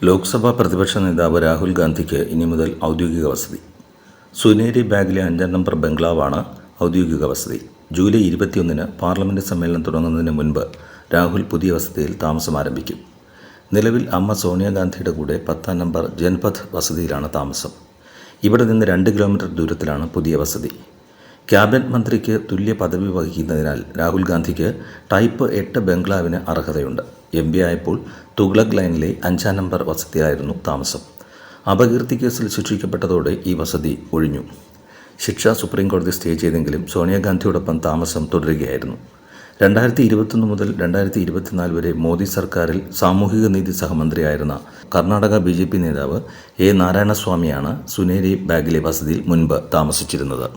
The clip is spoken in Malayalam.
ലോക്സഭാ പ്രതിപക്ഷ നേതാവ് രാഹുൽ ഗാന്ധിക്ക് ഇനി മുതൽ ഔദ്യോഗിക വസതി. സുനേരി ബാഗിലെ 5-ാം നമ്പർ ബംഗ്ലാവാണ് ഔദ്യോഗിക വസതി. ജൂലൈ 21-ന് പാർലമെൻറ്റ് സമ്മേളനം തുടങ്ങുന്നതിന് മുൻപ് രാഹുൽ പുതിയ വസതിയിൽ താമസം ആരംഭിക്കും. നിലവിൽ അമ്മ സോണിയാഗാന്ധിയുടെ കൂടെ 10-ാം നമ്പർ ജൻപഥ് വസതിയിലാണ് താമസം. ഇവിടെ നിന്ന് 2 കിലോമീറ്റർ ദൂരത്തിലാണ് പുതിയ വസതി. ക്യാബിനറ്റ് മന്ത്രിക്ക് തുല്യ പദവി വഹിക്കുന്നതിനാൽ രാഹുൽ ഗാന്ധിക്ക് ടൈപ്പ് 8 ബംഗ്ലാവിന് അർഹതയുണ്ട്. MP ആയപ്പോൾ തുഗ്ലക് ലൈനിലെ 5-ാം നമ്പർ വസതിയിലായിരുന്നു താമസം. അപകീർത്തി കേസിൽ ശിക്ഷിക്കപ്പെട്ടതോടെ ഈ വസതി ഒഴിഞ്ഞു. ശിക്ഷ സുപ്രീം കോടതി സ്റ്റേ ചെയ്തെങ്കിലും സോണിയാഗാന്ധിയോടൊപ്പം താമസം തുടരുകയായിരുന്നു. 2021 മുതൽ 2024 വരെ മോദി സർക്കാരിൽ സാമൂഹിക നീതി സഹമന്ത്രിയായിരുന്ന കർണാടക BJP നേതാവ് A. നാരായണസ്വാമിയാണ് സുനേരി ബാഗിലെ വസതിയിൽ മുൻപ് താമസിച്ചിരുന്നത്.